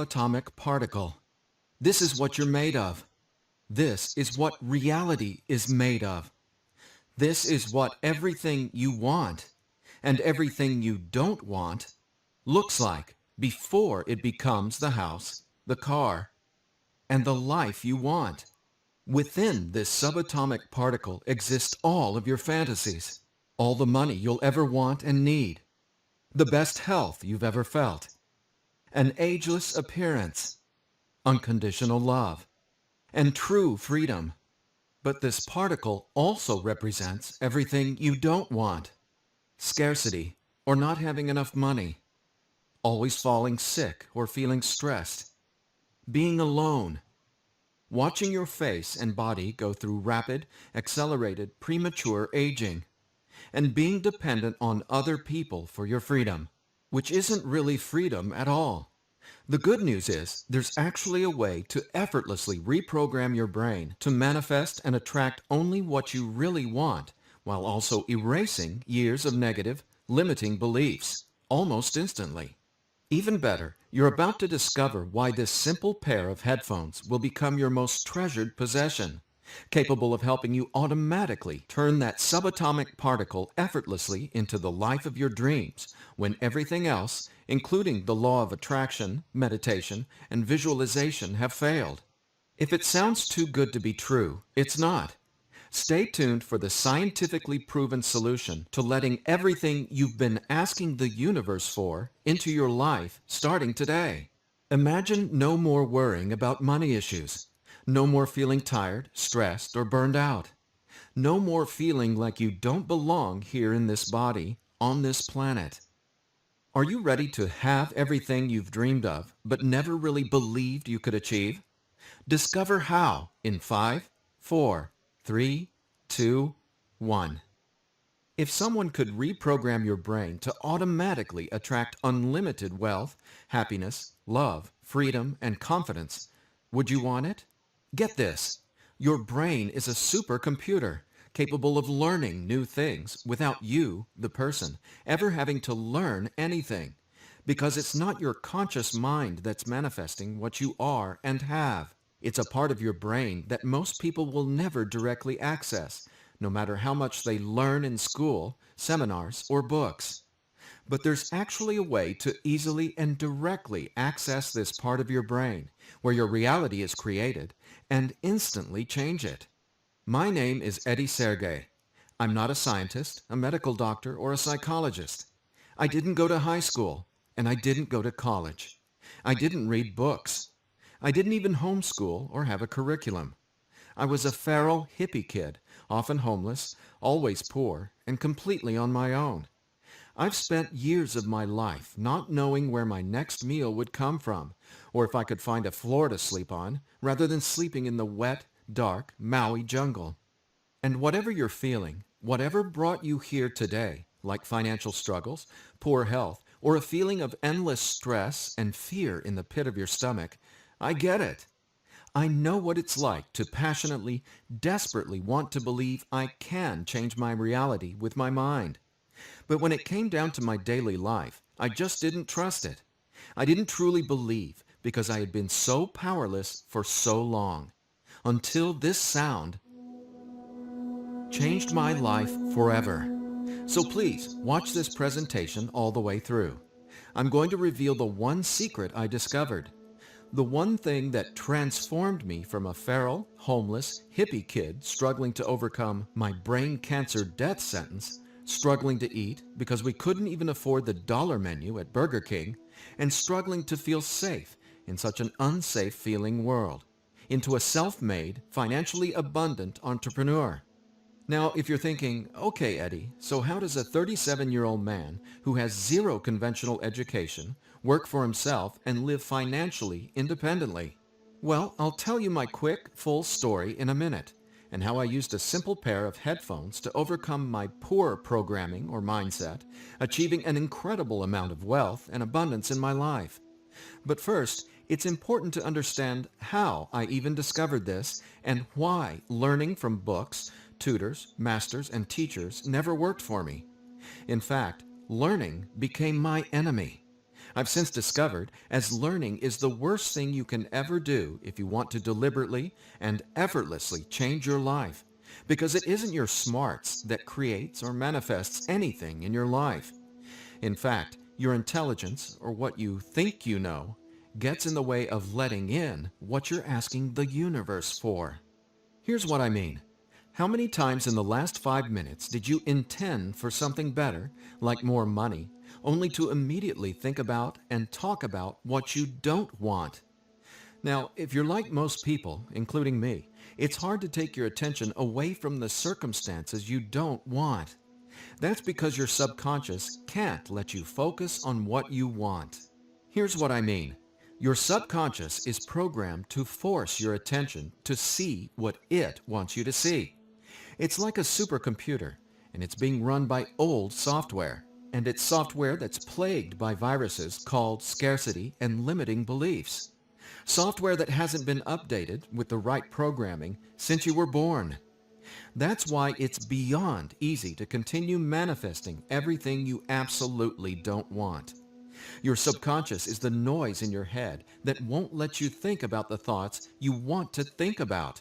atomic particle. This is what you're made of. This is what reality is made of. This is what everything you want and everything you don't want looks like before it becomes the house, the car, and the life you want. Within this subatomic particle exist all of your fantasies, all the money you'll ever want and need, the best health you've ever felt, an ageless appearance, unconditional love, and true freedom. But this particle also represents everything you don't want. Scarcity, or not having enough money. Always falling sick or feeling stressed. Being alone. Watching your face and body go through rapid, accelerated, premature aging. And being dependent on other people for your freedom, which isn't really freedom at all. The good news is there's actually a way to effortlessly reprogram your brain to manifest and attract only what you really want, while also erasing years of negative, limiting beliefs, almost instantly. Even better, you're about to discover why this simple pair of headphones will become your most treasured possession, capable of helping you automatically turn that subatomic particle effortlessly into the life of your dreams when everything else, including the law of attraction, meditation, and visualization, have failed. If it sounds too good to be true, it's not. Stay tuned for the scientifically proven solution to letting everything you've been asking the universe for into your life starting today. Imagine no more worrying about money issues. No more feeling tired, stressed, or burned out. No more feeling like you don't belong here in this body, on this planet. Are you ready to have everything you've dreamed of, but never really believed you could achieve? Discover how in 5, 4, 3, 2, 1. If someone could reprogram your brain to automatically attract unlimited wealth, happiness, love, freedom, and confidence, would you want it? Get this. Your brain is a supercomputer capable of learning new things without you, the person, ever having to learn anything, because it's not your conscious mind that's manifesting what you are and have. It's a part of your brain that most people will never directly access, no matter how much they learn in school, seminars, or books. But there's actually a way to easily and directly access this part of your brain, where your reality is created, and instantly change it. My name is Eddie Sergey. I'm not a scientist, a medical doctor, or a psychologist. I didn't go to high school, and I didn't go to college. I didn't read books. I didn't even homeschool or have a curriculum. I was a feral hippie kid, often homeless, always poor, and completely on my own. I've spent years of my life not knowing where my next meal would come from, or if I could find a floor to sleep on, rather than sleeping in the wet, dark Maui jungle. And whatever you're feeling, whatever brought you here today, like financial struggles, poor health, or a feeling of endless stress and fear in the pit of your stomach, I get it. I know what it's like to passionately, desperately want to believe I can change my reality with my mind. But when it came down to my daily life, I just didn't trust it. I didn't truly believe because I had been so powerless for so long. Until this sound changed my life forever. So please, watch this presentation all the way through. I'm going to reveal the one secret I discovered. The one thing that transformed me from a feral, homeless, hippie kid struggling to overcome my brain cancer death sentence, struggling to eat because we couldn't even afford the dollar menu at Burger King, and struggling to feel safe in such an unsafe feeling world, into a self-made, financially abundant entrepreneur. Now, if you're thinking, okay, Eddie, so how does a 37-year-old man who has zero conventional education work for himself and live financially independently? Well, I'll tell you my quick, full story in a minute, and how I used a simple pair of headphones to overcome my poor programming or mindset, achieving an incredible amount of wealth and abundance in my life. But first, it's important to understand how I even discovered this and why learning from books, tutors, masters, and teachers never worked for me. In fact, learning became my enemy. I've since discovered as learning is the worst thing you can ever do if you want to deliberately and effortlessly change your life, because it isn't your smarts that creates or manifests anything in your life. In fact, your intelligence, or what you think you know, gets in the way of letting in what you're asking the universe for. Here's what I mean. How many times in the last 5 minutes did you intend for something better, like more money, only to immediately think about and talk about what you don't want? Now, if you're like most people, including me, it's hard to take your attention away from the circumstances you don't want. That's because your subconscious can't let you focus on what you want. Here's what I mean. Your subconscious is programmed to force your attention to see what it wants you to see. It's like a supercomputer, and it's being run by old software. And it's software that's plagued by viruses called scarcity and limiting beliefs. Software that hasn't been updated with the right programming since you were born. That's why it's beyond easy to continue manifesting everything you absolutely don't want. Your subconscious is the noise in your head that won't let you think about the thoughts you want to think about.